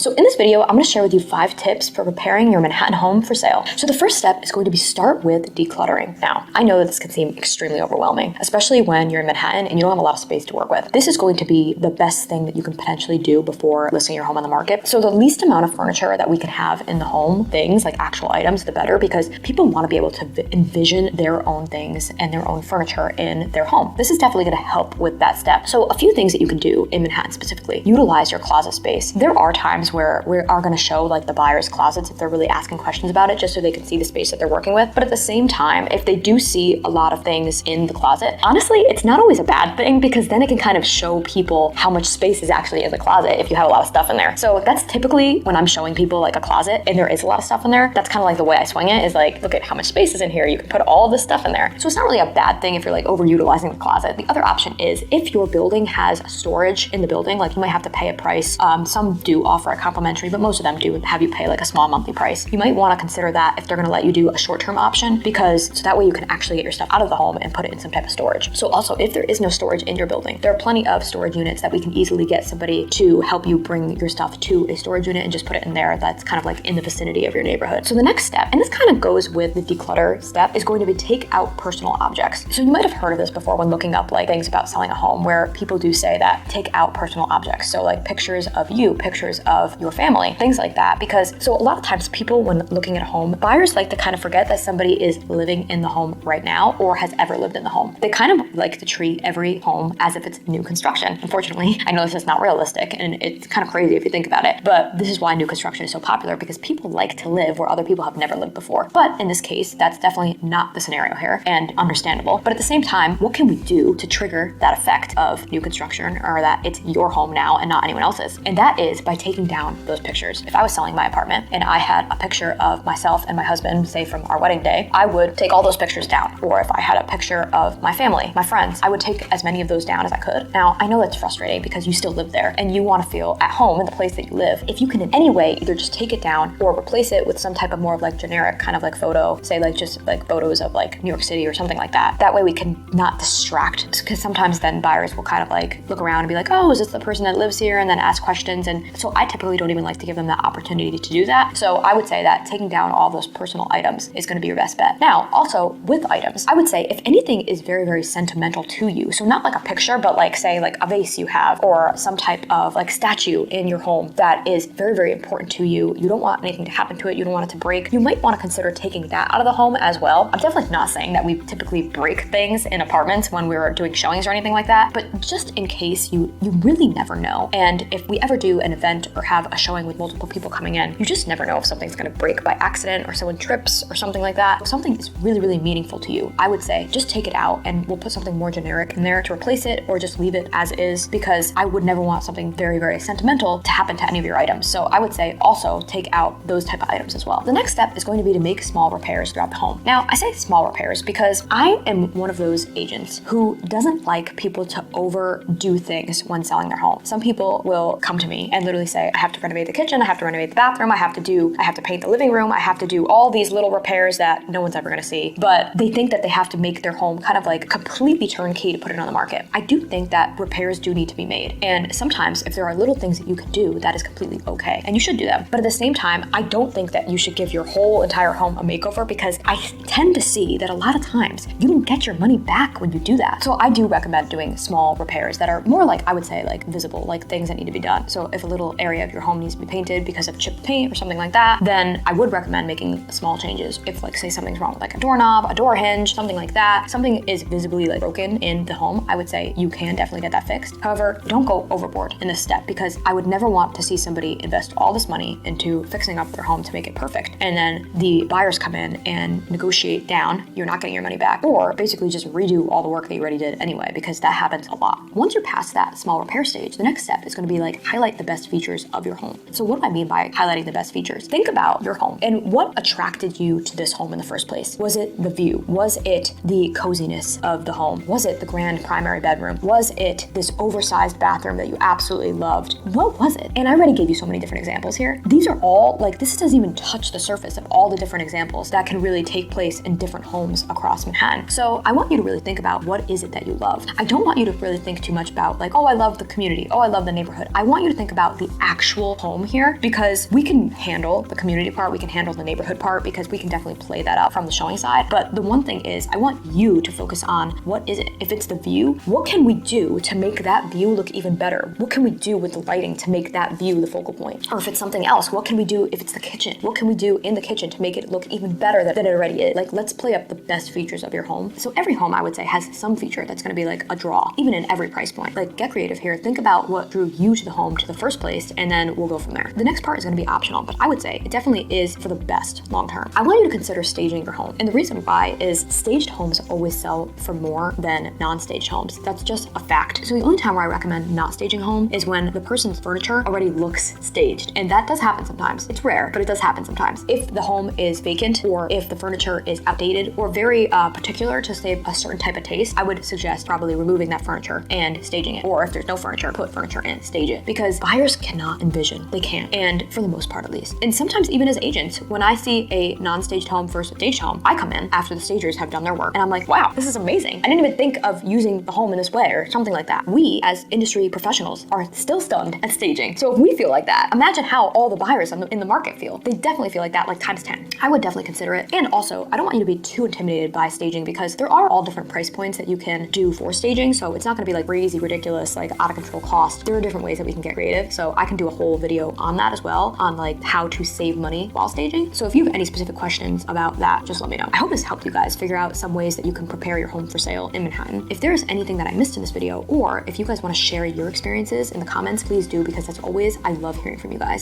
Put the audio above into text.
So in this video, I'm going to share with you 5 tips for preparing your Manhattan home for sale. So the first step is going to be start with decluttering. Now, I know that this can seem extremely overwhelming, especially when you're in Manhattan and you don't have a lot of space to work with. This is going to be the best thing that you can potentially do before listing your home on the market. So the least amount of furniture that we can have in the home, things like actual items, the better, because people want to be able to envision their own things and their own furniture in their home. This is definitely going to help with that step. So a few things that you can do in Manhattan specifically: utilize your closet space. There are times where we are going to show like the buyer's closets if they're really asking questions about it, just so they can see the space that they're working with. But at the same time, if they do see a lot of things in the closet, honestly, it's not always a bad thing, because then it can kind of show people how much space is actually in the closet if you have a lot of stuff in there. So that's typically when I'm showing people like a closet and there is a lot of stuff in there, that's kind of like the way I swing it, is like, look at how much space is in here. You can put all of this stuff in there. So it's not really a bad thing if you're like overutilizing the closet. The other option is if your building has storage in the building, like you might have to pay a price. Some do offer a complimentary, but most of them do have you pay like a small monthly price. You might want to consider that if they're going to let you do a short-term option, because so that way you can actually get your stuff out of the home and put it in some type of storage. So also, if there is no storage in your building, there are plenty of storage units that we can easily get somebody to help you bring your stuff to a storage unit and just put it in there. That's kind of like in the vicinity of your neighborhood. So the next step, and this kind of goes with the declutter step, is going to be take out personal objects. So you might have heard of this before when looking up like things about selling a home, where people do say that take out personal objects. So like pictures of you, pictures of your family, things like that. Because so a lot of times people, when looking at a home, buyers like to kind of forget that somebody is living in the home right now or has ever lived in the home. They kind of like to treat every home as if it's new construction. Unfortunately, I know this is not realistic and it's kind of crazy if you think about it, but this is why new construction is so popular, because people like to live where other people have never lived before. But in this case, that's definitely not the scenario here, and understandable. But at the same time, what can we do to trigger that effect of new construction, or that it's your home now and not anyone else's? And that is by taking down those pictures. If I was selling my apartment and I had a picture of myself and my husband, say from our wedding day, I would take all those pictures down. Or if I had a picture of my family, my friends, I would take as many of those down as I could. Now, I know that's frustrating because you still live there and you want to feel at home in the place that you live. If you can in any way either just take it down or replace it with some type of more of like generic kind of like photo, say like just like photos of like New York City or something like that. That way we can not distract, because sometimes then buyers will kind of like look around and be like, oh, is this the person that lives here? And then ask questions. And so I typically don't even like to give them that opportunity to do that. So I would say that taking down all those personal items is going to be your best bet. Now, also with items, I would say if anything is very, very sentimental to you, so not like a picture, but like say like a vase you have or some type of like statue in your home that is very, very important to you. You don't want anything to happen to it. You don't want it to break. You might want to consider taking that out of the home as well. I'm definitely not saying that we typically break things in apartments when we're doing showings or anything like that, but just in case, you really never know. And if we ever do an event or have a showing with multiple people coming in, you just never know if something's going to break by accident or someone trips or something like that. If something is really, really meaningful to you, I would say just take it out and we'll put something more generic in there to replace it, or just leave it as is, because I would never want something very, very sentimental to happen to any of your items. So I would say also take out those type of items as well. The next step is going to be to make small repairs throughout the home. Now, I say small repairs because I am one of those agents who doesn't like people to overdo things when selling their home. Some people will come to me and literally say, I have to renovate the kitchen, I have to renovate the bathroom, I have to paint the living room, I have to do all these little repairs that no one's ever gonna see. But they think that they have to make their home kind of like completely turnkey to put it on the market. I do think that repairs do need to be made. And sometimes if there are little things that you can do, that is completely okay. And you should do them. But at the same time, I don't think that you should give your whole entire home a makeover, because I tend to see that a lot of times you don't get your money back when you do that. So I do recommend doing small repairs that are more like, I would say, like visible, like things that need to be done. So if a little area of your home needs to be painted because of chipped paint or something like that, then I would recommend making small changes. If like say something's wrong with like a doorknob, a door hinge, something like that, something is visibly like broken in the home, I would say you can definitely get that fixed. However, don't go overboard in this step, because I would never want to see somebody invest all this money into fixing up their home to make it perfect, and then the buyers come in and negotiate down, you're not getting your money back, or basically just redo all the work that you already did anyway, because that happens a lot. Once you're past that small repair stage, the next step is going to be like highlight the best features of your home. So what do I mean by highlighting the best features? Think about your home and what attracted you to this home in the first place. Was it the view? Was it the coziness of the home? Was it the grand primary bedroom? Was it this oversized bathroom that you absolutely loved? What was it? And I already gave you so many different examples here. These are all like, this doesn't even touch the surface of all the different examples that can really take place in different homes across Manhattan. So I want you to really think about, what is it that you love? I don't want you to really think too much about like, oh, I love the community. Oh, I love the neighborhood. I want you to think about the actual actual home here, because we can handle the community part, we can handle the neighborhood part, because we can definitely play that up from the showing side. But the one thing is, I want you to focus on what is it. If it's the view, what can we do to make that view look even better? What can we do with the lighting to make that view the focal point? Or if it's something else, what can we do if it's the kitchen? What can we do in the kitchen to make it look even better than it already is? Like, let's play up the best features of your home. So every home, I would say, has some feature that's gonna be like a draw, even in every price point. Like, get creative here. Think about what drew you to the home to the first place, and then we'll go from there. The next part is gonna be optional, but I would say it definitely is for the best long term. I want you to consider staging your home. And the reason why is staged homes always sell for more than non-staged homes. That's just a fact. So the only time where I recommend not staging a home is when the person's furniture already looks staged. And that does happen sometimes. It's rare, but it does happen sometimes. If the home is vacant, or if the furniture is outdated, or very particular to say a certain type of taste, I would suggest probably removing that furniture and staging it. Or if there's no furniture, put furniture in, stage it. Because buyers cannot envision. They can't. And for the most part, at least. And sometimes even as agents, when I see a non-staged home versus a staged home, I come in after the stagers have done their work, and I'm like, wow, this is amazing. I didn't even think of using the home in this way, or something like that. We, as industry professionals, are still stunned at staging. So if we feel like that, imagine how all the buyers in the market feel. They definitely feel like that, like times 10. I would definitely consider it. And also, I don't want you to be too intimidated by staging, because there are all different price points that you can do for staging. So it's not gonna be like crazy, ridiculous, like out of control cost. There are different ways that we can get creative. So I can do a whole video on that as well, on like how to save money while staging. So if you have any specific questions about that, just let me know. I hope this helped you guys figure out some ways that you can prepare your home for sale in Manhattan. If there's anything that I missed in this video, or if you guys want to share your experiences in the comments, please do, because as always, I love hearing from you guys.